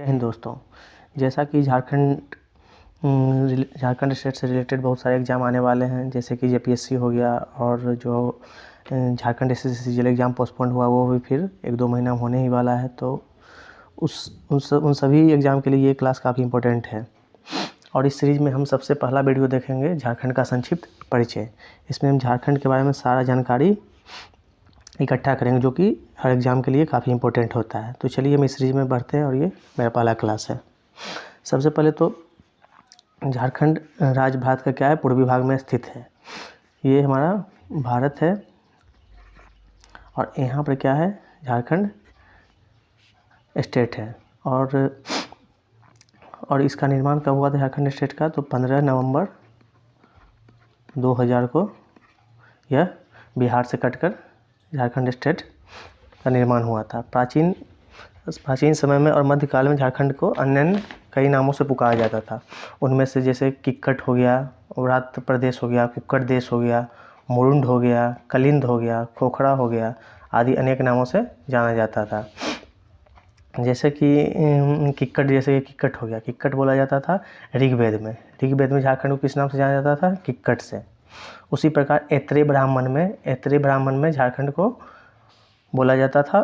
जय हिंद दोस्तों। जैसा कि झारखंड स्टेट से रिलेटेड बहुत सारे एग्ज़ाम आने वाले हैं, जैसे कि जेपीएससी हो गया और जो Jharkhand SSC CGL exam postpone हुआ वो भी फिर 1-2 महीना होने ही वाला है। तो उन सभी एग्ज़ाम के लिए ये क्लास काफ़ी इम्पोर्टेंट है। और इस सीरीज़ में हम सबसे पहला वीडियो देखेंगे झारखंड का संक्षिप्त परिचय। इसमें हम झारखंड के बारे में सारा जानकारी इकट्ठा करेंगे, जो कि हर एग्ज़ाम के लिए काफ़ी इम्पोर्टेंट होता है। तो चलिए हम इस सीरीज़ में बढ़ते हैं और ये मेरा पहला क्लास है। सबसे पहले तो झारखंड राज्य भारत का क्या है, पूर्वी भाग में स्थित है। ये हमारा भारत है और यहाँ पर क्या है, झारखंड स्टेट है। और इसका निर्माण कब हुआ था झारखंड स्टेट का, तो 15 नवंबर 2000 को यह बिहार से कटकर झारखंड स्टेट का निर्माण हुआ था। प्राचीन समय में और मध्यकाल में झारखंड को अन्य कई नामों से पुकारा जाता था। उनमें से जैसे किक्कट हो गया, औरात प्रदेश हो गया, कुक्कट देश हो गया, मुरुंड हो गया, कलिंद हो गया, खोखड़ा हो गया आदि अनेक नामों से जाना जाता था। जैसे कि किक्कट हो गया, किक्कट बोला जाता था ऋग्वेद में झारखंड को किस नाम से जाना जाता था, किक्कट से। उसी प्रकार ऐत्रेय ब्राह्मण में झारखंड को बोला जाता था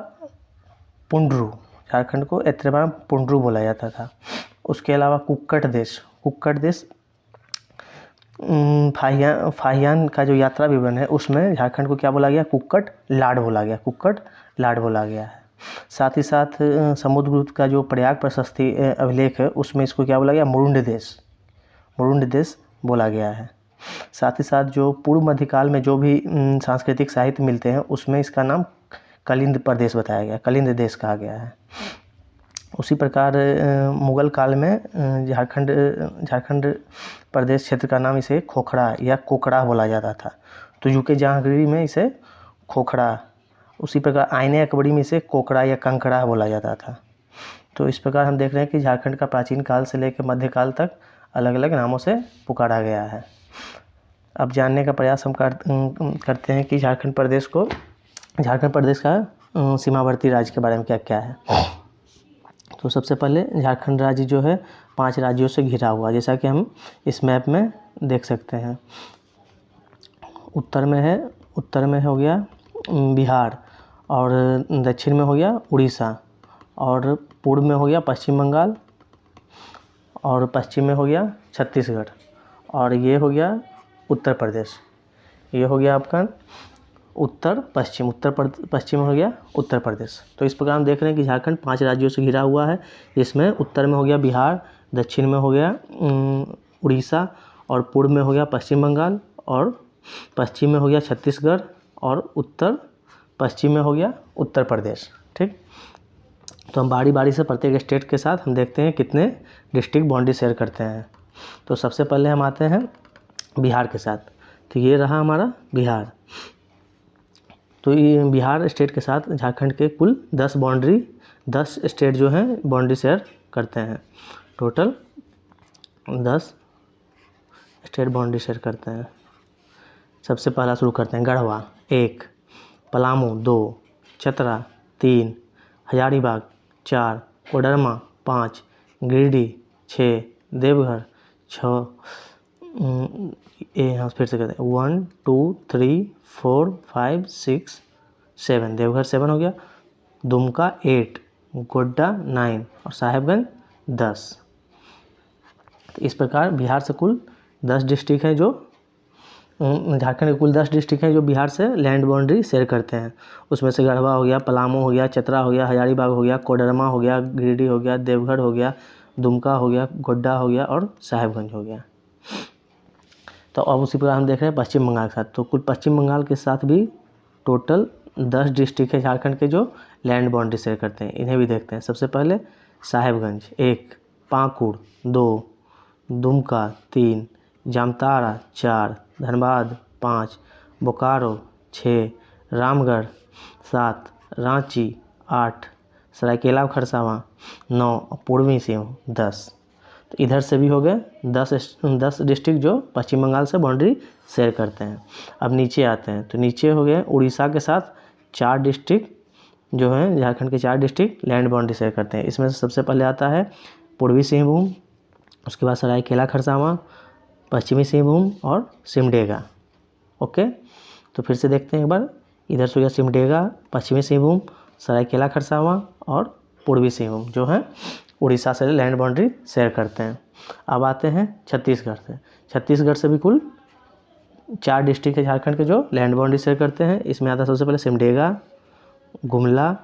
पुंड्रू, झारखंड को ऐत्रेय ब्राह्मण पुंड्रू बोला जाता था। उसके अलावा कुक्कट देश फाहियान का जो यात्रा विवरण है उसमें झारखंड को क्या बोला गया, कुक्कट लाड बोला गया है। साथ ही साथ समुद्रगुप्त का जो प्रयाग प्रशस्ति अभिलेख है उसमें इसको क्या बोला गया, मुरुंड देश बोला गया है। साथ ही साथ जो पूर्व मध्यकाल में जो भी सांस्कृतिक साहित्य मिलते हैं उसमें इसका नाम कलिंद प्रदेश बताया गया, कलिंद देश कहा गया है। उसी प्रकार मुगल काल में झारखंड प्रदेश क्षेत्र का नाम इसे खोखड़ा या कोकड़ा बोला जाता था। तो यूके जहांगीरी में इसे खोखड़ा, उसी प्रकार आईने अकबरी में इसे कोकड़ा या कंकड़ा बोला जाता था। तो इस प्रकार हम देख रहे हैं कि झारखंड का प्राचीन काल से लेकर मध्यकाल तक अलग अलग नामों से पुकारा गया है। अब जानने का प्रयास हम करते हैं कि झारखंड प्रदेश का सीमावर्ती राज्य के बारे में क्या क्या है। तो सबसे पहले झारखंड राज्य जो है 5 राज्यों से घिरा हुआ, जैसा कि हम इस मैप में देख सकते हैं। उत्तर में हो गया बिहार, और दक्षिण में हो गया उड़ीसा, और पूर्व में हो गया पश्चिम बंगाल, और पश्चिम में हो गया छत्तीसगढ़, और ये हो गया उत्तर प्रदेश। ये हो गया आपका उत्तर पश्चिम हो गया उत्तर प्रदेश। तो इस प्रकार हम देख रहे हैं कि झारखंड 5 राज्यों से घिरा हुआ है, जिसमें उत्तर में हो गया बिहार, दक्षिण में हो गया उड़ीसा, और पूर्व में हो गया पश्चिम बंगाल, और पश्चिम में हो गया छत्तीसगढ़, और उत्तर पश्चिम में हो गया उत्तर प्रदेश। ठीक, तो हम बारी बारी से प्रत्येक स्टेट के साथ हम देखते हैं कितने डिस्ट्रिक्ट बाउंड्री शेयर करते हैं। तो सबसे पहले हम आते हैं बिहार के साथ। तो ये रहा हमारा बिहार। तो ये बिहार स्टेट के साथ झारखंड के कुल 10 स्टेट जो हैं बाउंड्री शेयर करते हैं। टोटल 10 स्टेट बाउंड्री शेयर करते हैं। सबसे पहला शुरू करते हैं गढ़वा 1, पलामू 2, चतरा 3, हजारीबाग 4, कोडरमा 5, गिरिडीह 6, देवघर 6, यहाँ फिर से करते हैं 1 2 3 4 5 6 7, देवघर 7 हो गया, दुमका 8, गोड्डा 9 और साहेबगंज 10। तो इस प्रकार बिहार से कुल 10 डिस्ट्रिक्ट हैं जो झारखंड के कुल 10 डिस्ट्रिक्ट हैं जो बिहार से लैंड बाउंड्री शेयर करते हैं। उसमें से गढ़वा हो गया, पलामू हो गया, चतरा हो गया, हजारीबाग हो गया, कोडरमा हो गया, गिरिडीह हो गया, देवघर हो गया, दुमका हो गया, गोड्डा हो गया और साहेबगंज हो गया। तो अब उसी प्रकार हम देख रहे हैं पश्चिम बंगाल के साथ। तो कुल पश्चिम बंगाल के साथ भी टोटल 10 डिस्ट्रिक्ट है झारखंड के जो लैंड बाउंड्री शेयर करते हैं। इन्हें भी देखते हैं। सबसे पहले साहेबगंज 1, पाकुड़ 2, दुमका 3, जामताड़ा 4, धनबाद 5, बोकारो 6, रामगढ़ 7, रांची 8, सरायकेला खरसावां 9 और पूर्वी सिंहभूम 10। तो इधर से भी हो गए 10 डिस्ट्रिक्ट जो पश्चिम बंगाल से बाउंड्री शेयर करते हैं। अब नीचे आते हैं। तो नीचे हो गए उड़ीसा के साथ 4 डिस्ट्रिक्ट जो है झारखंड के 4 डिस्ट्रिक्ट लैंड बाउंड्री शेयर करते हैं। इसमें से सबसे पहले आता है पूर्वी सिंहभूम, उसके बाद सरायकेला खरसावां, पश्चिमी सिंहभूम और सिमडेगा। ओके, तो फिर से देखते हैं एक बार। इधर से हो गया सिमडेगा, पश्चिमी सिंहभूम, सरायकेला खरसावां और पूर्वी सिंहभूम जो है उड़ीसा से लैंड बाउंड्री शेयर करते हैं। अब आते हैं छत्तीसगढ़ से। छत्तीसगढ़ से भी कुल 4 डिस्ट्रिक्ट है झारखंड के जो लैंड बाउंड्री शेयर करते हैं। इसमें आता है सबसे पहले सिमडेगा, गुमला,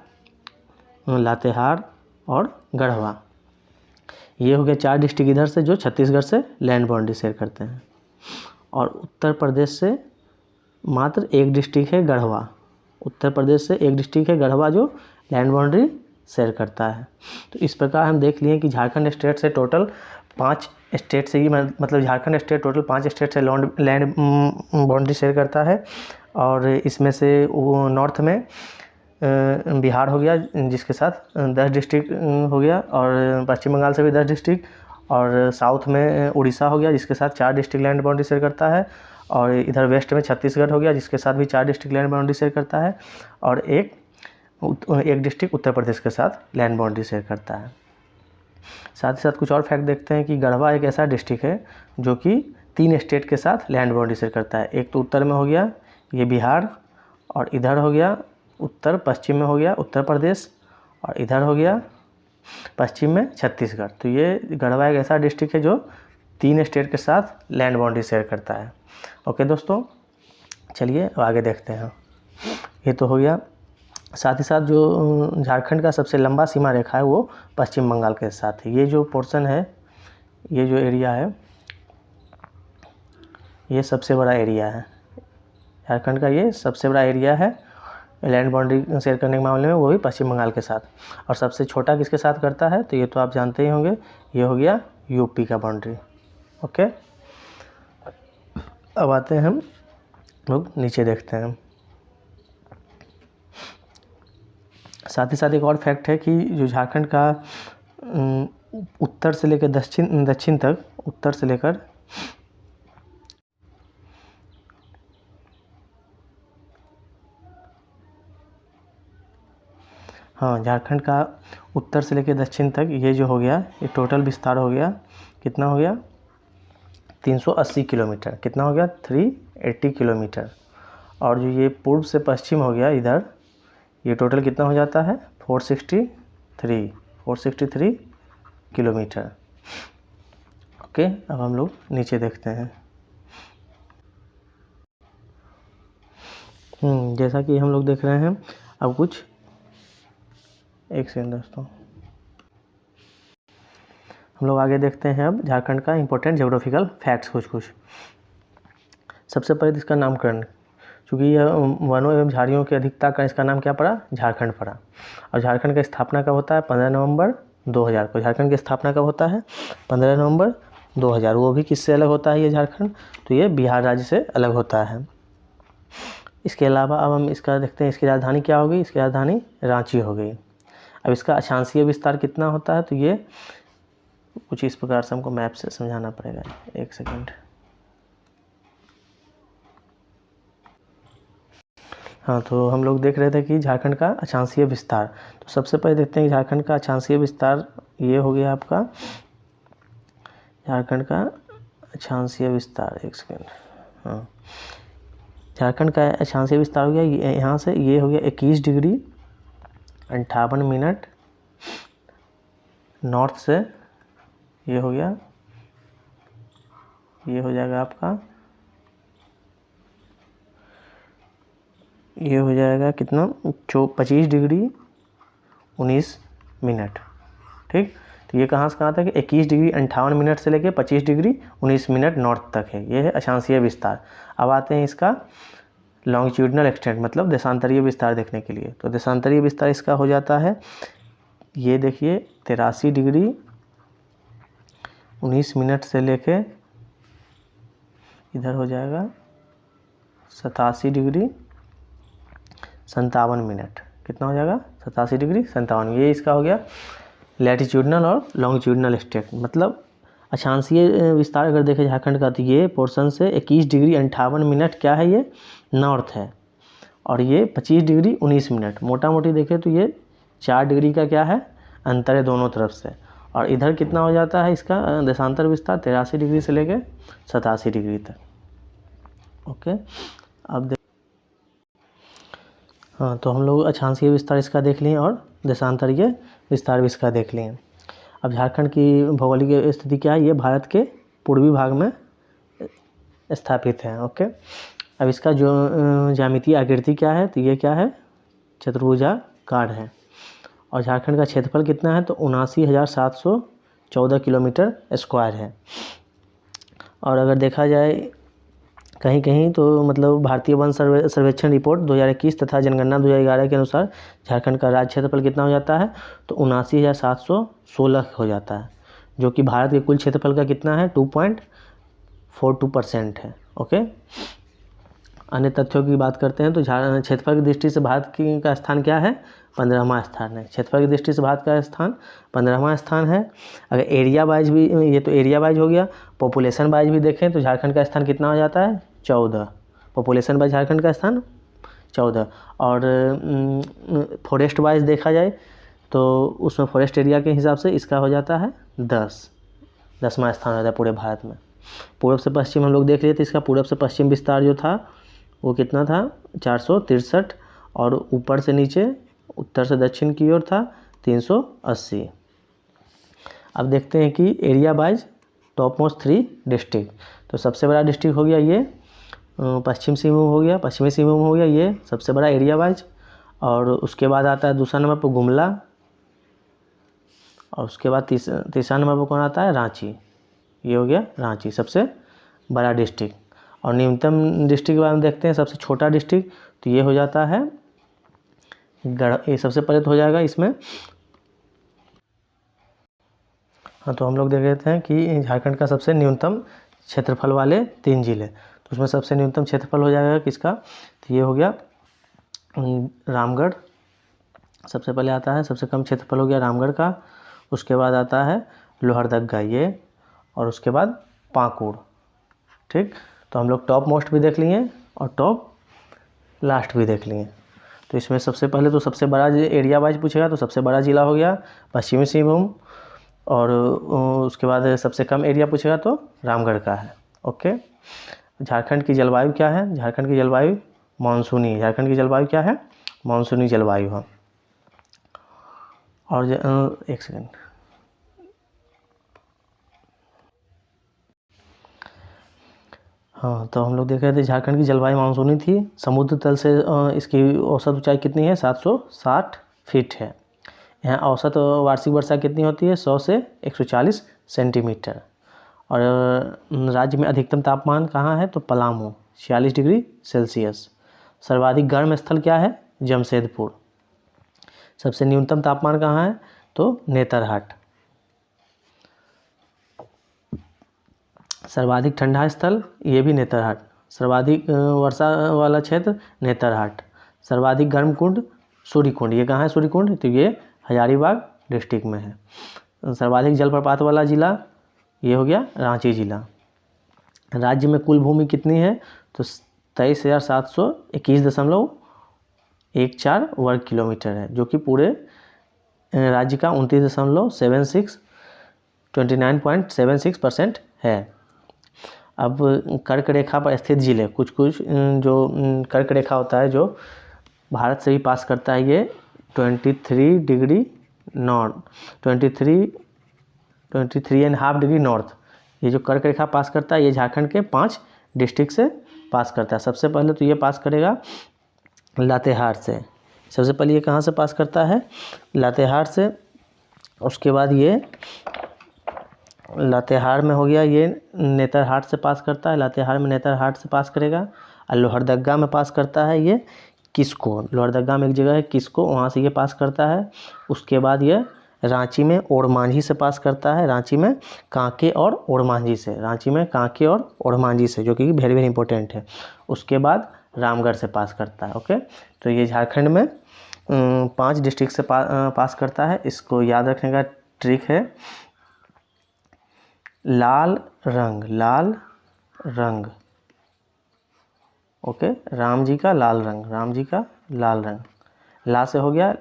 लातेहार और गढ़वा। ये हो गया 4 डिस्ट्रिक्ट इधर से जो छत्तीसगढ़ से लैंड बाउंड्री शेयर करते हैं। और उत्तर प्रदेश से मात्र 1 डिस्ट्रिक्ट है गढ़वा। उत्तर प्रदेश से 1 डिस्ट्रिक्ट है गढ़वा जो लैंड बाउंड्री शेयर करता है। तो इस प्रकार हम देख लिए कि झारखंड स्टेट से टोटल 5 स्टेट से ही मतलब झारखंड स्टेट टोटल 5 स्टेट से लैंड बाउंड्री शेयर करता है। और इसमें से वो नॉर्थ में बिहार हो गया जिसके साथ 10 डिस्ट्रिक्ट हो गया, और पश्चिम बंगाल से भी 10 डिस्ट्रिक्ट, और साउथ में उड़ीसा हो गया जिसके साथ 4 डिस्ट्रिक्ट लैंड बाउंड्री शेयर करता है, और इधर वेस्ट में छत्तीसगढ़ हो गया जिसके साथ भी 4 डिस्ट्रिक्ट लैंड बाउंड्री शेयर करता है, और एक डिस्ट्रिक्ट उत्तर प्रदेश के साथ लैंड बाउंड्री शेयर करता है। साथ ही साथ कुछ और फैक्ट देखते हैं कि गढ़वा एक ऐसा डिस्ट्रिक्ट है जो कि 3 स्टेट के साथ लैंड बाउंड्री शेयर करता है। एक तो उत्तर में हो गया ये बिहार, और इधर हो गया उत्तर पश्चिम में हो गया उत्तर प्रदेश, और इधर हो गया पश्चिम में छत्तीसगढ़। तो ये गढ़वा एक ऐसा डिस्ट्रिक्ट है जो 3 स्टेट के साथ लैंड बाउंड्री शेयर करता है। ओके दोस्तों, चलिए आगे देखते हैं। ये तो हो गया। साथ ही साथ जो झारखंड का सबसे लंबा सीमा रेखा है वो पश्चिम बंगाल के साथ है। ये जो पोर्शन है, ये जो एरिया है, ये सबसे बड़ा एरिया है झारखंड का। ये सबसे बड़ा एरिया है लैंड बाउंड्री शेयर करने के मामले में, वो भी पश्चिम बंगाल के साथ। और सबसे छोटा किसके साथ करता है तो ये तो आप जानते ही होंगे, ये हो गया यूपी का बाउंड्री। ओके, अब आते हैं हम लोग नीचे देखते हैं। साथ ही साथ एक और फैक्ट है कि जो झारखंड का उत्तर से लेकर दक्षिण तक, उत्तर से लेकर झारखंड का उत्तर से लेकर दक्षिण तक ये जो हो गया, ये टोटल विस्तार हो गया, कितना हो गया 380 किलोमीटर। कितना हो गया 380 किलोमीटर। और जो ये पूर्व से पश्चिम हो गया इधर, ये टोटल कितना हो जाता है 463 किलोमीटर। ओके, अब हम लोग नीचे देखते हैं। जैसा कि हम लोग देख रहे हैं, अब कुछ एक सेकंड दोस्तों, हम लोग आगे देखते हैं अब झारखंड का इंपॉर्टेंट ज्योग्राफिकल फैक्ट्स कुछ। सबसे पहले इसका नामकरण, क्योंकि यह वनों एवं झाड़ियों की अधिकता का इसका नाम क्या पड़ा, झारखंड पड़ा। और झारखंड की स्थापना कब होता है 15 नवंबर 2000 को। झारखंड की स्थापना कब होता है 15 नवंबर 2000। वो भी किससे अलग होता है ये झारखंड, तो ये बिहार राज्य से अलग होता है। इसके अलावा अब हम इसका देखते हैं, इसकी राजधानी क्या होगी, इसकी राजधानी रांची हो गई। अब इसका अक्षांशीय विस्तार कितना होता है, तो ये कुछ इस प्रकार से हमको मैप से समझाना पड़ेगा, एक सेकंड। तो हम लोग देख रहे थे कि झारखंड का अक्षांशीय विस्तार। तो सबसे पहले देखते हैं कि झारखंड का अक्षांशीय विस्तार ये हो गया आपका, झारखंड का अक्षांशीय विस्तार, एक सेकंड। झारखंड का अक्षांशीय विस्तार हो गया यहाँ से, ये हो गया 21 डिग्री 58 मिनट नॉर्थ से। ये हो गया, ये हो जाएगा आपका, ये हो जाएगा कितना 25 डिग्री 19 मिनट। ठीक, तो ये कहाँ से कहाँ तक है 21 डिग्री 58 मिनट से लेके 25 डिग्री 19 मिनट नॉर्थ तक है। ये है अक्षांशीय विस्तार। अब आते हैं इसका लॉन्गिट्यूडनल एक्सटेंट, मतलब देशांतरीय विस्तार देखने के लिए। तो देशांतरीय विस्तार इसका हो जाता है, ये देखिए 83 डिग्री 19 मिनट से लेके इधर हो जाएगा 87 डिग्री 57 मिनट। कितना हो जाएगा 87 डिग्री 57। ये इसका हो गया लैटिट्यूडनल और लॉन्गिट्यूडनल एक्सटेंट। मतलब अक्षांशीय विस्तार अगर देखें झारखंड का, तो ये पोर्शन से 21 डिग्री 58 मिनट क्या है, ये नॉर्थ है, और ये 25 डिग्री 19 मिनट। मोटा मोटी देखें तो ये 4 डिग्री का क्या है, अंतर है दोनों तरफ से। और इधर कितना हो जाता है इसका देशांतर विस्तार, 83 डिग्री से लेके 87 डिग्री तक। ओके, अब हाँ, तो हम लोग अक्षांशीय विस्तार इसका देख लिए और देशांतरीय विस्तार भी इसका देख लिए। अब झारखंड की भौगोलिक स्थिति क्या है, ये भारत के पूर्वी भाग में स्थापित है। ओके, अब इसका जो ज्यामितीय आकृति क्या है, तो ये क्या है, चतुर्भुजाकार है। और झारखंड का क्षेत्रफल कितना है, तो 79,714 किलोमीटर स्क्वायर है। और अगर देखा जाए कहीं कहीं तो मतलब भारतीय वन सर्वेक्षण रिपोर्ट 2021 तथा जनगणना 2011 के अनुसार झारखंड का राज्य क्षेत्रफल कितना हो जाता है, तो 79,716 हो जाता है, जो कि भारत के कुल क्षेत्रफल का कितना है, 2.42% है। ओके, अन्य तथ्यों की बात करते हैं तो क्षेत्रफल की दृष्टि से भारत का स्थान क्या है, 15वां स्थान है। क्षेत्रफल की दृष्टि से भारत का स्थान 15वां स्थान है। अगर एरिया वाइज भी, ये तो एरिया वाइज हो गया, पॉपुलेशन वाइज भी देखें तो झारखंड का स्थान कितना हो जाता है, 14। पॉपुलेशन वाइज झारखंड का स्थान 14। और फॉरेस्ट वाइज देखा जाए तो उसमें फॉरेस्ट एरिया के हिसाब से इसका हो जाता है 10वां स्थान हो जाता है पूरे भारत में। पूर्व से पश्चिम हम लोग देख लिए थे, इसका पूर्व से पश्चिम विस्तार जो था वो कितना था, 463। और ऊपर से नीचे उत्तर से दक्षिण की ओर था 380। अब देखते हैं कि area wise top most 3 district. तो सबसे बड़ा डिस्ट्रिक्ट हो गया ये पश्चिम सिंहभूम हो गया, पश्चिमी सिंहभूम हो गया, ये सबसे बड़ा एरिया वाइज। और उसके बाद आता है दूसरा नंबर पर गुमला, और उसके बाद तीसरा नंबर पर कौन आता है, रांची। ये हो गया रांची सबसे बड़ा डिस्ट्रिक्ट। और न्यूनतम डिस्ट्रिक्ट के बारे में देखते हैं, सबसे छोटा डिस्ट्रिक्ट तो ये हो जाता है ये सबसे पहले तो हो जाएगा इसमें। हाँ, तो हम लोग देख लेते हैं कि झारखंड का सबसे न्यूनतम क्षेत्रफल वाले 3 जिले, तो उसमें सबसे न्यूनतम क्षेत्रफल हो जाएगा किसका, तो ये हो गया रामगढ़। सबसे पहले आता है, सबसे कम क्षेत्रफल हो गया रामगढ़ का। उसके बाद आता है लोहरदगा ये, और उसके बाद पाकुड़। ठीक, तो हम लोग टॉप मोस्ट भी देख लिए और टॉप लास्ट भी देख लिए। तो इसमें सबसे पहले तो सबसे बड़ा एरिया वाइज पूछेगा तो सबसे बड़ा ज़िला हो गया पश्चिमी सिंहभूम, और उसके बाद सबसे कम एरिया पूछेगा तो रामगढ़ का है। ओके, झारखंड की जलवायु क्या है, झारखंड की जलवायु मानसूनी, झारखंड की जलवायु क्या है, मानसूनी जलवायु है। और एक सेकेंड, हाँ, तो हम लोग देख रहे थे झारखंड की जलवायु मानसूनी थी। समुद्र तल से इसकी औसत ऊंचाई कितनी है, 760 फीट है। यहाँ औसत वार्षिक वर्षा कितनी होती है, 100 से 140 सेंटीमीटर। और राज्य में अधिकतम तापमान कहाँ है, तो पलामू 46 डिग्री सेल्सियस। सर्वाधिक गर्म स्थल क्या है, जमशेदपुर। सबसे न्यूनतम तापमान कहाँ है, तो नेतरहाट। सर्वाधिक ठंडा स्थल ये भी नेतरहाट। सर्वाधिक वर्षा वाला क्षेत्र नेतरहाट। सर्वाधिक गर्म कुंड सूर्यकुंड, ये कहाँ है सूर्यकुंड, तो ये हजारीबाग डिस्ट्रिक्ट में है। सर्वाधिक जलप्रपात वाला ज़िला ये हो गया रांची ज़िला। राज्य में कुल भूमि कितनी है, तो 23,721.14 वर्ग किलोमीटर है, जो कि पूरे राज्य का 29.76% है। अब कर्क रेखा पर स्थित जिले, कुछ जो कर्क रेखा होता है जो भारत से भी पास करता है, ये 23 डिग्री नॉर्थ, 23.5 डिग्री नॉर्थ, ये जो कर्क रेखा पास करता है ये झारखंड के 5 डिस्ट्रिक्ट से पास करता है। सबसे पहले तो ये पास करेगा लातेहार से, सबसे पहले ये कहाँ से पास करता है, लातेहार से। उसके बाद ये लातेहार में हो गया, ये नेतरहाट से पास करता है, लातेहार में नेतरहाट से पास करेगा। और लोहरदगा में पास करता है ये किसको, लोहरदगा में एक जगह है किसको, वहाँ से ये पास करता है। उसके बाद ये रांची में ओरमांझी से पास करता है, रांची में कांके और ओरमांझी से, रांची में कांके और ओरमांझी से, जो कि वेरी वेरी इंपॉर्टेंट है। उसके बाद रामगढ़ से पास करता है। ओके, तो ये झारखंड में 5 डिस्ट्रिक्ट से पास करता है। इसको याद रखने का ट्रिक है, लाल रंग ओके, राम जी का लाल रंग, राम जी का लाल रंग। ला से हो गया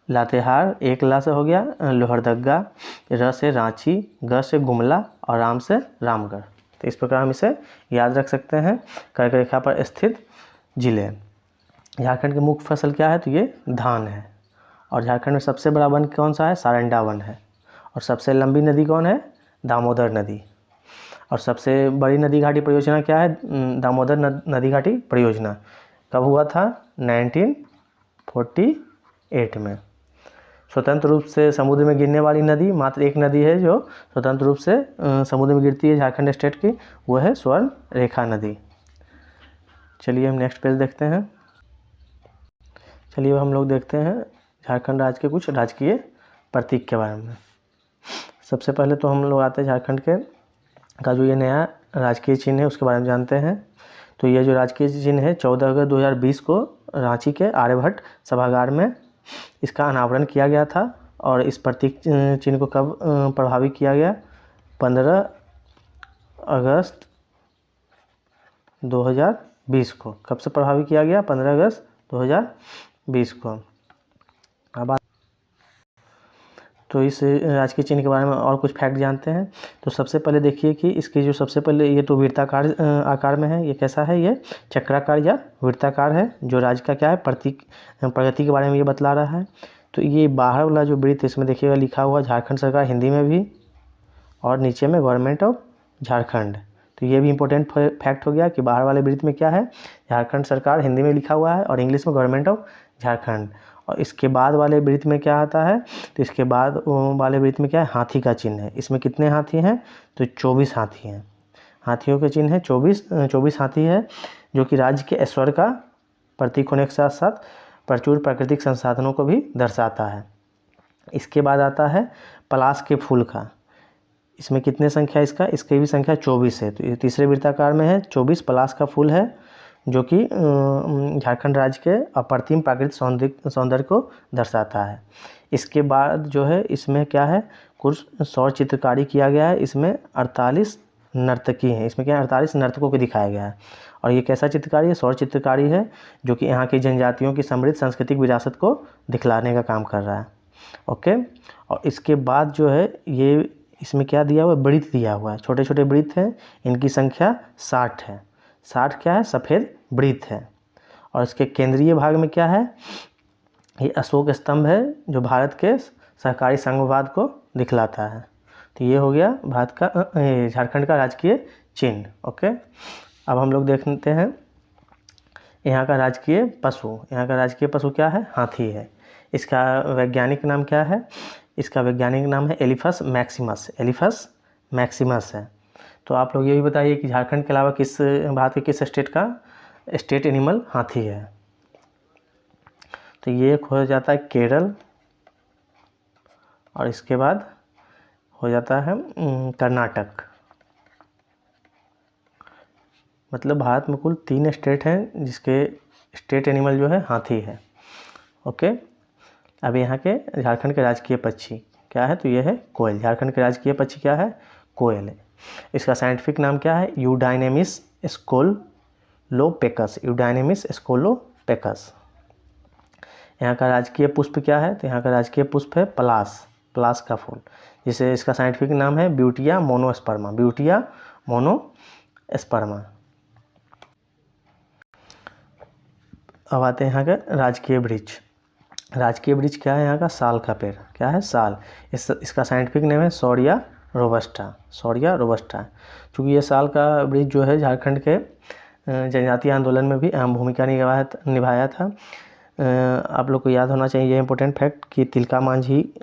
लातेहार, एक ला से हो गया लोहरदगा, र से रांची, ग से गुमला और राम से रामगढ़। तो इस प्रकार हम इसे याद रख सकते हैं। कर्क रेखा पर स्थित जिले। झारखंड की मुख्य फसल क्या है? तो ये धान है। और झारखंड में सबसे बड़ा वन कौन सा है? सारंडा वन है। और सबसे लंबी नदी कौन है? दामोदर नदी। और सबसे बड़ी नदी घाटी परियोजना क्या है? दामोदर नदी घाटी परियोजना। कब हुआ था? 1948 में। स्वतंत्र रूप से समुद्र में गिरने वाली नदी मात्र एक नदी है जो स्वतंत्र रूप से समुद्र में गिरती है झारखंड स्टेट की, वो है स्वर्ण रेखा नदी। चलिए हम नेक्स्ट पेज देखते हैं। चलिए हम लोग देखते हैं झारखंड राज्य के कुछ राजकीय प्रतीक के बारे में। सबसे पहले तो हम लोग आते हैं झारखंड के का जो ये नया राजकीय चिन्ह है उसके बारे में जानते हैं। तो ये जो राजकीय चिन्ह है 14 अगस्त 2020 को रांची के आर्यभट्ट सभागार में इसका अनावरण किया गया था। और इस प्रतीक चिन्ह को कब प्रभावी किया गया? 15 अगस्त 2020 को। कब से प्रभावी किया गया? 15 अगस्त 2020 को। अब तो इस राजकीय चिन्ह के बारे में और कुछ फैक्ट जानते हैं। तो सबसे पहले देखिए कि इसकी जो सबसे पहले ये तो वृत्ताकार आकार में है। ये कैसा है? ये चक्राकार या वृत्ताकार है, जो राज्य का क्या है? प्रगति के बारे में ये बतला रहा है। तो ये बाहर वाला जो वृत्त इसमें देखिएगा लिखा हुआ झारखंड सरकार हिंदी में भी, और नीचे में गवर्नमेंट ऑफ झारखंड। तो ये भी इंपॉर्टेंट फैक्ट हो गया कि बाहर वाले वृत्त में क्या है? झारखंड सरकार हिंदी में लिखा हुआ है और इंग्लिश में गवर्नमेंट ऑफ झारखंड। और इसके बाद वाले वृत्त में क्या आता है? तो इसके बाद वाले वृत्त में क्या है? हाथी का चिन्ह है। इसमें कितने हाथी हैं? तो 24 हाथी हैं। हाथियों के चिन्ह है 24 हाथी है, जो कि राज्य के ऐश्वर्य का प्रतीक होने के साथ साथ प्रचुर प्राकृतिक संसाधनों को भी दर्शाता है। इसके बाद आता है पलाश के फूल का। इसमें कितने संख्या इसका? इसकी भी संख्या 24 है। तो ये तीसरे वृत्ताकार में है। 24 पलाश का फूल है, जो कि झारखंड राज्य के अप्रतिम प्राकृतिक सौंदर्य को दर्शाता है। इसके बाद जो है इसमें क्या है? कुछ सौर चित्रकारी किया गया है। इसमें 48 नर्तकी हैं। इसमें क्या है? 48 नर्तकों को दिखाया गया है। और ये कैसा चित्रकारी है? सौर चित्रकारी है, जो कि यहाँ की जनजातियों की समृद्ध सांस्कृतिक विरासत को दिखलाने का काम कर रहा है। ओके। और इसके बाद जो है ये इसमें क्या दिया हुआ है? वृत्त दिया हुआ है। छोटे छोटे वृत्त हैं, इनकी संख्या 60 है। 60 क्या है? सफ़ेद वृत्त है। और इसके केंद्रीय भाग में क्या है? ये अशोक स्तंभ है, जो भारत के सहकारी संघवाद को दिखलाता है। तो ये हो गया भारत का झारखंड का राजकीय चिन्ह। ओके। अब हम लोग देखते हैं यहाँ का राजकीय पशु। यहाँ का राजकीय पशु क्या है? हाथी है। इसका वैज्ञानिक नाम क्या है? इसका वैज्ञानिक नाम है एलिफस मैक्सिमस। एलिफस मैक्सिमस है। तो आप लोग ये भी बताइए कि झारखंड के अलावा किस भारत के किस स्टेट का स्टेट एनिमल हाथी है? तो ये हो जाता है केरल, और इसके बाद हो जाता है कर्नाटक। मतलब भारत में कुल 3 स्टेट हैं जिसके स्टेट एनिमल जो है हाथी है। ओके। अब यहाँ के झारखंड के राजकीय पक्षी क्या है? तो ये है कोयल। झारखंड के राजकीय पक्षी क्या है? कोयल है। इसका साइंटिफिक नाम क्या है? यूडाइनेमिस स्कोलोपेकस। यूडाइनेमिस स्कोलोपेकस। यहाँ का राजकीय पुष्प क्या है? तो यहाँ का राजकीय पुष्प है पलाश, पलाश का फूल, जिसे इसका साइंटिफिक नाम है ब्यूटिया मोनोस्पर्मा। Butea monosperma. अब आते हैं यहाँ का राजकीय वृक्ष। राजकीय वृक्ष क्या है? यहाँ का साल का पेड़। क्या है? साल। इसका साइंटिफिक नेम है सौरिया रोबस्टा। सौरिया रोबस्टा। चूँकि ये साल का वृक्ष जो है झारखंड के जनजातीय आंदोलन में भी अहम भूमिका निभाया था। आप लोग को याद होना चाहिए ये इंपॉर्टेंट फैक्ट कि तिलका मांझी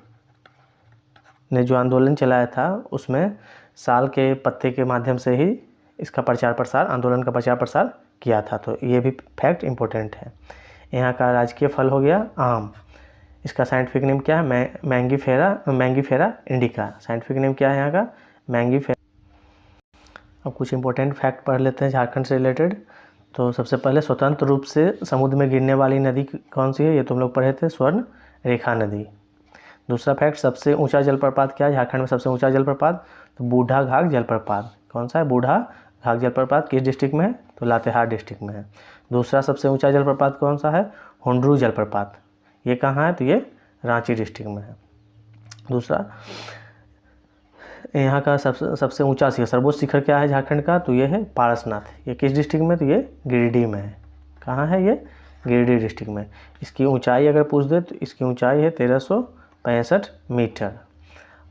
ने जो आंदोलन चलाया था उसमें साल के पत्ते के माध्यम से ही इसका प्रचार प्रसार, आंदोलन का प्रचार प्रसार किया था। तो ये भी फैक्ट इम्पोर्टेंट है। यहाँ का राजकीय फल हो गया आम। इसका साइंटिफिक नेम क्या है? Mangifera indica. साइंटिफिक नेम क्या है यहाँ का? मैंगीफेरा। अब कुछ इंपॉर्टेंट फैक्ट पढ़ लेते हैं झारखंड से रिलेटेड। तो सबसे पहले स्वतंत्र रूप से समुद्र में गिरने वाली नदी कौन सी है? ये तुम लोग पढ़े थे, स्वर्ण रेखा नदी। दूसरा फैक्ट, सबसे ऊंचा जलप्रपात क्या है झारखंड में? सबसे ऊंचा जलप्रपात तो बूढ़ा घाघ जलप्रपात। कौन सा है? बूढ़ा घाघ जलप्रपात किस डिस्ट्रिक्ट में है? तो लातेहार डिस्ट्रिक्ट में है। दूसरा सबसे ऊंचा जलप्रपात कौन सा है? हुंड्रू जलप्रपात। ये कहाँ है? तो ये रांची डिस्ट्रिक्ट में है। दूसरा, यहाँ का सबसे ऊंचा शिखर, सर्वोच्च शिखर क्या है झारखंड का? तो ये है पारसनाथ। ये किस डिस्ट्रिक्ट में? तो ये गिरिडीह में है। कहाँ है ये? गिरिडीह डिस्ट्रिक्ट में। इसकी ऊंचाई अगर पूछ दे तो इसकी ऊंचाई है 1365 मीटर।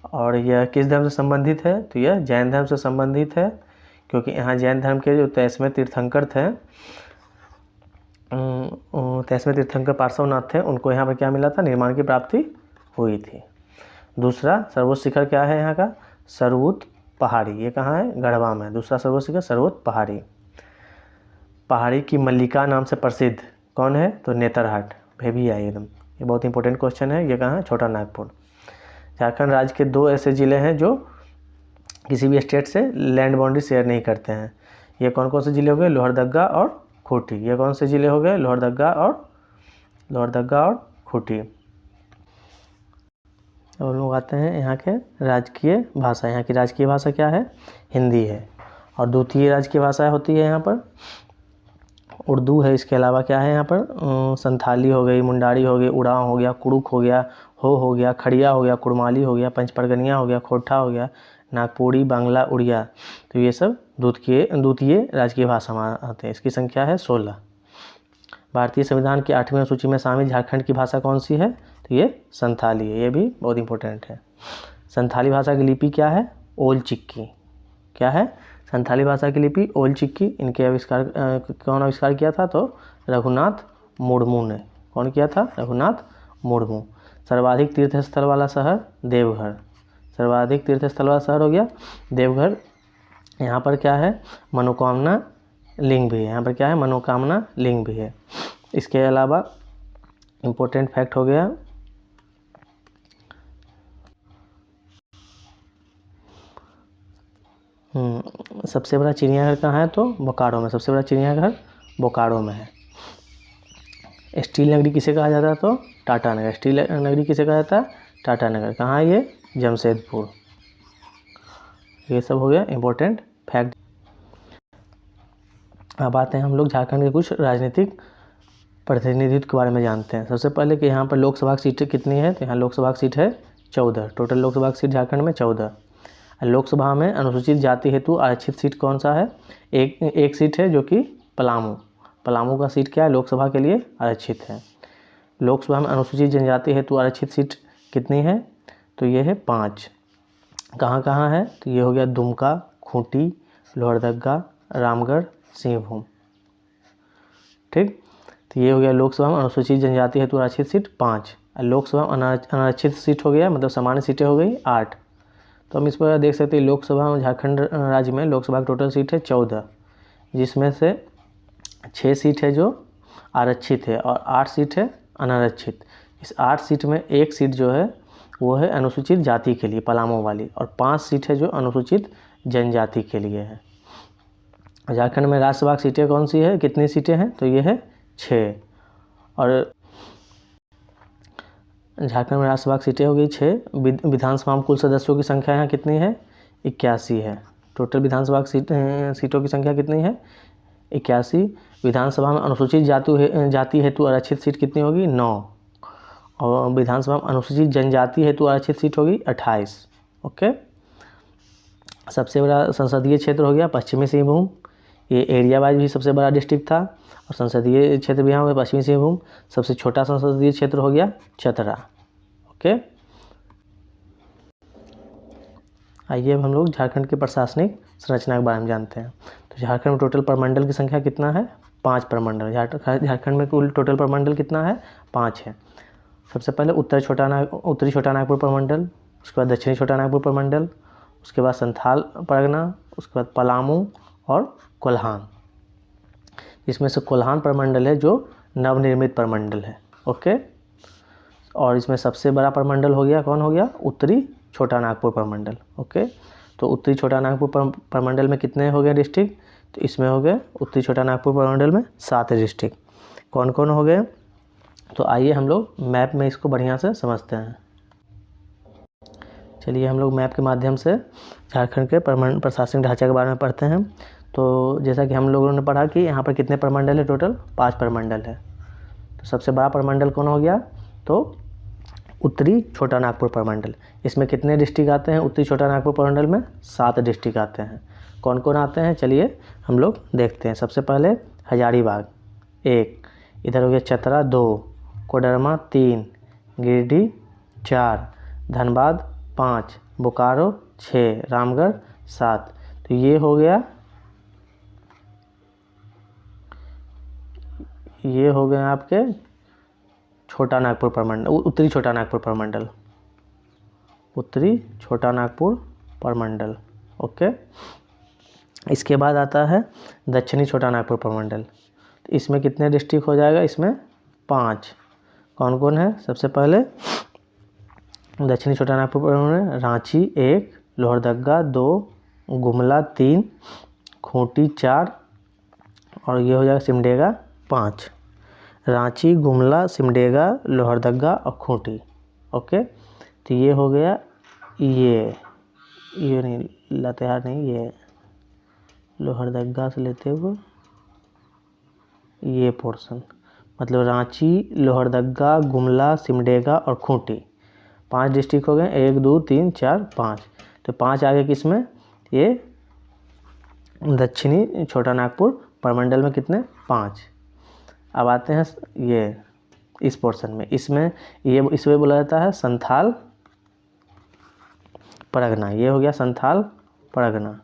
और यह किस धर्म से संबंधित है? तो यह जैन धर्म से संबंधित है, क्योंकि यहाँ जैन धर्म के जो 23वें तीर्थंकर थे, 23वें तीर्थंकर पार्श्वनाथ थे, उनको यहाँ पर क्या मिला था? निर्माण की प्राप्ति हुई थी। दूसरा सर्वोच्च शिखर क्या है यहाँ का? सर्वोच्च पहाड़ी। ये कहाँ है? गढ़वा में। दूसरा सर्वोच्च शिखर सर्वोच्च पहाड़ी। पहाड़ी की मल्लिका नाम से प्रसिद्ध कौन है? तो नेतरहाट। भी आई एकदम, ये बहुत इंपॉर्टेंट क्वेश्चन है। ये कहाँ है? छोटा नागपुर। झारखंड राज्य के 2 ऐसे ज़िले हैं जो किसी भी स्टेट से लैंड बाउंड्री शेयर नहीं करते हैं। ये कौन कौन से ज़िले हो गए? लोहरदगा और खूंटी। ये कौन से ज़िले हो गए? लोहरदगा और खूंटी। और लोग आते हैं यहाँ के राजकीय भाषा। यहाँ की राजकीय भाषा क्या है? हिंदी है। और द्वितीय राजकीय भाषा होती है यहाँ पर उर्दू है। इसके अलावा क्या है यहाँ पर? संथाली हो गई, मुंडारी हो गई, उड़ाव हो गया, कुड़ुक हो गया, हो गया, खड़िया हो गया, कुड़माली हो गया, पंचपरगनिया हो गया, खोरठा हो गया, नागपुरी, बांग्ला, उड़िया। तो ये सब द्वितीय राजकीय भाषा में आते हैं। इसकी संख्या है 16। भारतीय संविधान की 8वीं अनुसूची में शामिल झारखंड की भाषा कौन सी है? तो ये संथाली है। ये भी बहुत इंपॉर्टेंट है। संथाली भाषा की लिपि क्या है? ओल चिक्की। क्या है? संथाली भाषा की लिपि ओल चिक्की। इनके कौन आविष्कार किया था? तो रघुनाथ मुर्मू ने। कौन किया था? रघुनाथ मुर्मू। सर्वाधिक तीर्थस्थल वाला शहर? देवघर। सर्वाधिक तीर्थस्थल वाला शहर हो गया देवघर। यहाँ पर क्या है? मनोकामना लिंग भी है। यहाँ पर क्या है? मनोकामना लिंग भी है। इसके अलावा इम्पोर्टेंट फैक्ट हो गया सबसे बड़ा चिड़ियाघर कहाँ है? तो बोकारो में। सबसे बड़ा चिड़ियाघर बोकारो में है। स्टील नगरी किसे कहा जाता है? तो टाटा नगर। स्टील नगरी किसे कहा जाता है? टाटा नगर। कहाँ है ये? जमशेदपुर। ये सब हो गया इम्पोर्टेंट फैक्ट। अब आते हैं हम लोग झारखंड के कुछ राजनीतिक प्रतिनिधित्व के बारे में जानते हैं। सबसे पहले कि यहाँ पर लोकसभा की सीटें कितनी है? तो यहाँ लोकसभा की सीट है 14। टोटल लोकसभा की सीट झारखंड में 14। लोकसभा में अनुसूचित जाति हेतु आरक्षित सीट कौन सा है? एक सीट है जो कि पलामू का सीट क्या है? लोकसभा के लिए आरक्षित है। लोकसभा में अनुसूचित जनजाति हेतु आरक्षित सीट कितनी है? तो ये है 5। कहाँ कहाँ है? तो ये हो गया दुमका, खूंटी, लोहरदगा, रामगढ़, सिंहभूम। ठीक, तो ये हो गया लोकसभा में अनुसूचित जनजाति हेतु आरक्षित सीट 5। लोकसभा में अनारक्षित सीट हो गया, मतलब सामान्य सीटें हो गई 8। तो हम इस पर देख सकते हैं लोकसभा में झारखंड राज्य में लोकसभा की टोटल सीट है 14, जिसमें से 6 सीट है जो आरक्षित है और 8 सीट है अनारक्षित। इस 8 सीट में 1 सीट जो है वो है अनुसूचित जाति के लिए पलामू वाली, और 5 सीट है जो अनुसूचित जनजाति के लिए है। झारखंड में राज्यसभा की सीटें कौन सी है? कितनी सीटें हैं? तो ये है 6। और झारखंड में राज्यसभा की सीटें हो गई 6। विधानसभा में कुल सदस्यों की संख्या यहाँ कितनी है? 81 है। टोटल विधानसभा की सीटों की संख्या कितनी है? 81। विधानसभा में अनुसूचित जाति हेतु आरक्षित सीट कितनी होगी? 9। और विधानसभा में अनुसूचित जनजाति हेतु आरक्षित सीट होगी 28। ओके। सबसे बड़ा संसदीय क्षेत्र हो गया पश्चिमी सिंहभूम। ये एरिया वाइज भी सबसे बड़ा डिस्ट्रिक्ट था, और संसदीय क्षेत्र भी यहाँ पे पश्चिमी सिंहभूम। सबसे छोटा संसदीय क्षेत्र हो गया चतरा। ओके, आइए अब हम लोग झारखंड के प्रशासनिक संरचना के बारे में जानते हैं। तो झारखंड में टोटल प्रमंडल की संख्या कितना है? 5 प्रमंडल। झारखंड में कुल टोटल प्रमंडल कितना है? 5 है। सबसे पहले उत्तरी छोटा नागपुर प्रमंडल, उसके बाद दक्षिणी छोटा नागपुर प्रमंडल, उसके बाद संथाल परगना, उसके बाद पलामू और कोल्हान। इसमें से कोल्हान प्रमंडल है जो नवनिर्मित प्रमंडल है। ओके, और इसमें सबसे बड़ा प्रमंडल हो गया, कौन हो गया? उत्तरी छोटा नागपुर प्रमंडल। ओके, तो उत्तरी छोटा नागपुर प्रमंडल में कितने हो गए डिस्ट्रिक्ट? तो इसमें हो गए उत्तरी छोटा नागपुर प्रमंडल में 7 डिस्ट्रिक्ट। कौन कौन हो गए? तो आइए हम लोग मैप में इसको बढ़िया से समझते हैं। चलिए हम लोग मैप के माध्यम से झारखंड के प्रशासनिक ढांचे के बारे में पढ़ते हैं। तो जैसा कि हम लोगों ने पढ़ा कि यहाँ पर कितने प्रमंडल है, टोटल 5 प्रमंडल है। तो सबसे बड़ा प्रमंडल कौन हो गया, तो उत्तरी छोटा नागपुर प्रमंडल। इसमें कितने डिस्ट्रिक्ट आते हैं उत्तरी छोटा नागपुर प्रमंडल में, 7 डिस्ट्रिक्ट आते हैं। कौन कौन आते हैं चलिए हम लोग देखते हैं। सबसे पहले हजारीबाग 1, इधर हो गया चतरा 2, कोडरमा 3, गिरिडीह 4, धनबाद 5, बोकारो 6, रामगढ़ 7। तो ये हो गया आपके छोटा नागपुर प्रमंडल, उत्तरी छोटा नागपुर प्रमंडल, उत्तरी छोटा नागपुर प्रमंडल। ओके, इसके बाद आता है दक्षिणी छोटा नागपुर प्रमंडल। तो इसमें कितने डिस्ट्रिक्ट हो जाएगा, इसमें 5। कौन कौन है, सबसे पहले दक्षिणी छोटा नागपुर प्रमंडल रांची 1, लोहरदगा 2, गुमला 3, खूंटी 4 और ये हो जाएगा सिमडेगा 5। रांची, गुमला, सिमडेगा, लोहरदगा और खूंटी। ओके, तो ये हो गया, ये नहीं लातेहार नहीं, ये लोहरदगा से लेते हुए ये पोर्शन, मतलब रांची, लोहरदगा, गुमला, सिमडेगा और खूंटी 5 डिस्ट्रिक्ट हो गए। 1 2 3 4 5। तो 5 आगे किसमें, ये दक्षिणी छोटा नागपुर प्रमंडल में कितने, 5। अब आते हैं ये इस पोर्शन में, इसमें बोला जाता है संथाल परगना। ये हो गया संथाल परगना।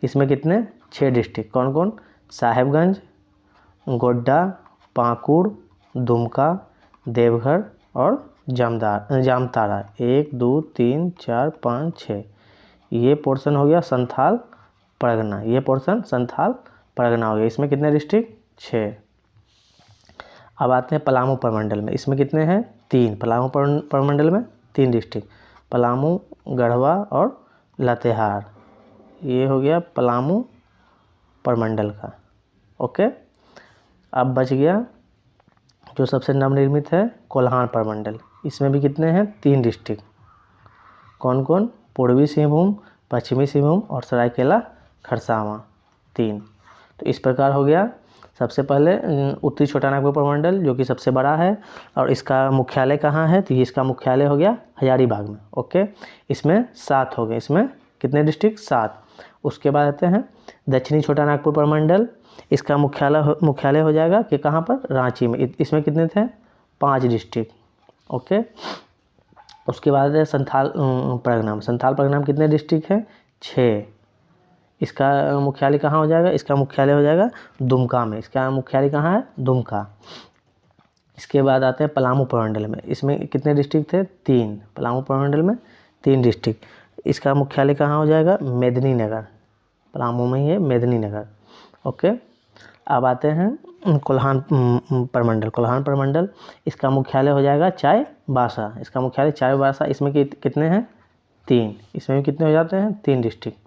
इसमें कितने, 6 डिस्ट्रिक्ट। कौन कौन, साहेबगंज, गोड्डा, पाकुड़, दुमका, देवघर और जामताड़ा 1 2 3 4 5 6। ये पोर्शन हो गया संथाल परगना, ये पोर्शन संथाल परगना हो गया। इसमें कितने डिस्ट्रिक्ट, 6। अब आते हैं पलामू प्रमंडल में। इसमें कितने हैं, 3। पलामू प्रमंडल में 3 डिस्ट्रिक्ट, पलामू, गढ़वा और लातेहार। ये हो गया पलामू प्रमंडल का। ओके, अब बच गया जो सबसे नवनिर्मित है कोल्हान प्रमंडल। इसमें भी कितने हैं, 3 डिस्ट्रिक्ट। कौन कौन, पूर्वी सिंहभूम, पश्चिमी सिंहभूम और सरायकेला खरसावां 3। तो इस प्रकार हो गया। सबसे पहले उत्तरी छोटा नागपुर प्रमंडल जो कि सबसे बड़ा है और इसका मुख्यालय कहाँ है, तो ये इसका मुख्यालय हो गया हजारीबाग में। ओके, इसमें 7 हो गए। इसमें कितने डिस्ट्रिक्ट, 7। उसके बाद आते हैं दक्षिणी छोटा नागपुर प्रमंडल। इसका मुख्यालय हो जाएगा कि कहाँ पर, रांची में। इसमें कितने थे, 5 डिस्ट्रिक्ट। ओके, उसके बाद है संथाल परगना। संथाल परगना में कितने डिस्ट्रिक्ट हैं, 6। इसका मुख्यालय कहाँ हो जाएगा, इसका मुख्यालय हो जाएगा दुमका में। इसका मुख्यालय कहाँ है, दुमका। इसके बाद आते हैं पलामू प्रमंडल में। इसमें कितने डिस्ट्रिक्ट थे, 3। पलामू प्रमंडल में 3 डिस्ट्रिक्ट। इसका मुख्यालय कहाँ हो जाएगा, मेदिनीनगर। पलामू में ही है मेदिनीनगर। ओके, अब आते हैं कोल्हान प्रमंडल। कोल्हान प्रमंडल इसका मुख्यालय हो जाएगा चाईबासा। इसका मुख्यालय चाईबासा। इसमें कितने हैं, 3। इसमें भी कितने हो जाते हैं, 3 डिस्ट्रिक्ट।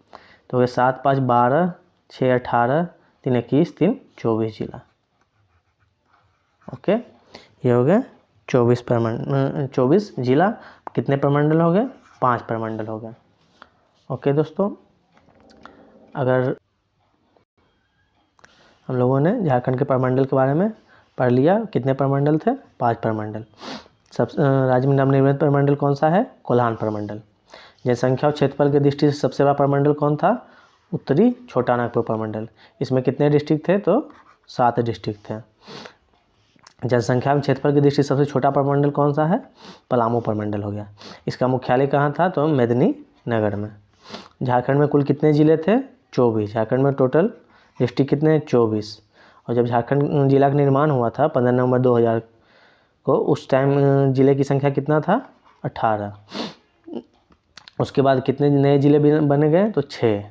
तो ये 7 5 12, 6 18, 3 21, 3 24 जिला। ओके, ये हो गए 24 जिला। कितने प्रमंडल हो गए, 5 प्रमंडल हो गए। ओके दोस्तों, अगर हम लोगों ने झारखंड के प्रमंडल के बारे में पढ़ लिया, कितने प्रमंडल थे, 5 प्रमंडल। सब राज्य में नवनिर्मित प्रमंडल कौन सा है, कोल्हान प्रमंडल। जनसंख्या और क्षेत्रफल की दृष्टि से सबसे बड़ा प्रमंडल कौन था, उत्तरी छोटा नागपुर प्रमंडल। इसमें कितने डिस्ट्रिक्ट थे, तो 7 डिस्ट्रिक्ट थे। जनसंख्या और क्षेत्रफल की दृष्टि से सबसे छोटा प्रमंडल कौन सा है, पलामू प्रमंडल हो गया। इसका मुख्यालय कहाँ था, तो मेदिनीनगर में। झारखंड में कुल कितने जिले थे, 24। झारखंड में टोटल डिस्ट्रिक्ट कितने, 24। और जब झारखंड जिला का निर्माण हुआ था 15 नवंबर 2000 को, उस टाइम जिले की संख्या कितना था, 18। उसके बाद कितने नए जिले बने गए, तो 6।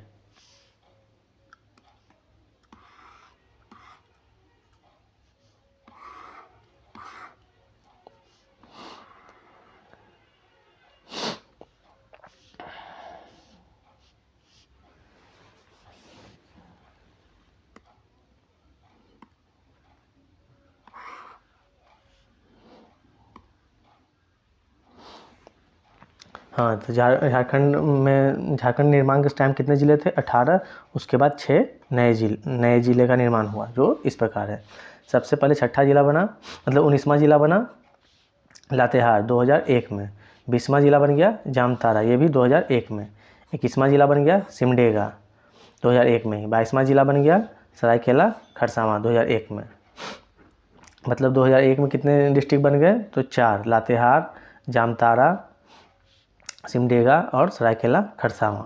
हाँ, तो झारखंड निर्माण के टाइम कितने ज़िले थे? 18। उसके बाद 6 नए ज़िले का निर्माण हुआ, जो इस प्रकार है। सबसे पहले छठा ज़िला बना, मतलब 19वां ज़िला बना लातेहार 2001 में। 20वां ज़िला बन गया जामताड़ा, ये भी 2001 में। 21वां ज़िला बन गया सिमडेगा 2001 में ही। 22वां ज़िला बन गया सरायकेला खरसावां 2001 में। मतलब 2001 में कितने डिस्ट्रिक्ट बन गए? तो 4, लातेहार, जामताड़ा, सिमडेगा और सरायकेला खरसावां।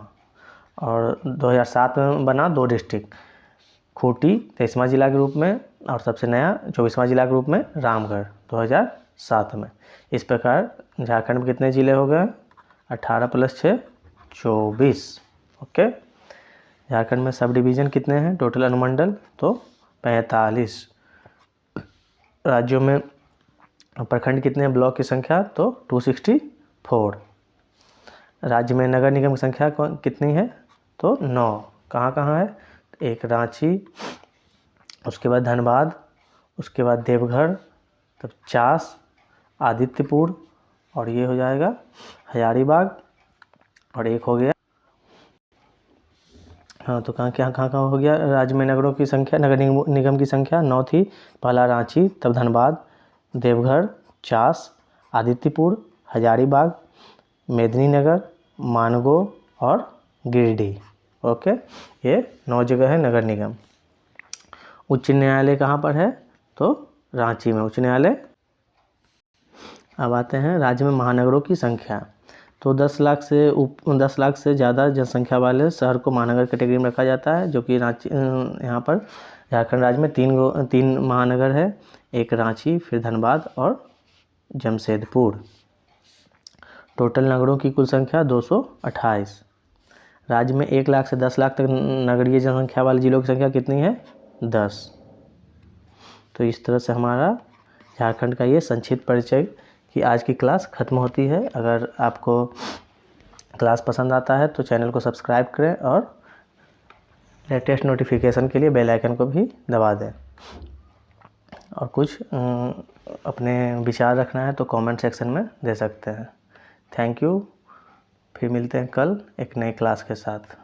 और 2007 में बना 2 डिस्ट्रिक्ट, खूंटी 23वां ज़िला के रूप में, और सबसे नया 24वां ज़िला के रूप में रामगढ़ 2007 में। इस प्रकार झारखंड में कितने ज़िले हो गए? 18 + 6 24। ओके। झारखंड में सब डिवीज़न कितने हैं टोटल अनुमंडल? तो 45। राज्यों में प्रखंड कितने हैं, ब्लॉक की संख्या? तो 264। राज्य में नगर निगम की संख्या कितनी है? तो 9। कहाँ कहाँ है? एक रांची, उसके बाद धनबाद, उसके बाद देवघर, तब चास, आदित्यपुर, और ये हो जाएगा हजारीबाग, और एक हो गया, हाँ, तो कहाँ हो गया? राज्य में नगरों की संख्या, नगर निगम की संख्या 9 थी। पहला रांची, तब धनबाद, देवघर, चास, आदित्यपुर, हजारीबाग, मेदिनीनगर, मानगो और गिरिडीह। ओके, ये 9 जगह है नगर निगम। उच्च न्यायालय कहाँ पर है? तो रांची में उच्च न्यायालय। अब आते हैं राज्य में महानगरों की संख्या। तो 10 लाख से ज़्यादा जनसंख्या वाले शहर को महानगर कैटेगरी में रखा जाता है, जो कि रांची, यहाँ पर झारखंड राज्य में 3 महानगर है, एक रांची, फिर धनबाद और जमशेदपुर। टोटल नगरों की कुल संख्या 228। राज्य में 1 लाख से 10 लाख तक नगरीय जनसंख्या वाले जिलों की संख्या कितनी है? 10। तो इस तरह से हमारा झारखंड का ये संक्षिप्त परिचय की आज की क्लास ख़त्म होती है। अगर आपको क्लास पसंद आता है तो चैनल को सब्सक्राइब करें और लेटेस्ट नोटिफिकेशन के लिए बेल आइकन को भी दबा दें। और कुछ अपने विचार रखना है तो कमेंट सेक्शन में दे सकते हैं। Thank you. फिर मिलते हैं कल एक नई क्लास के साथ।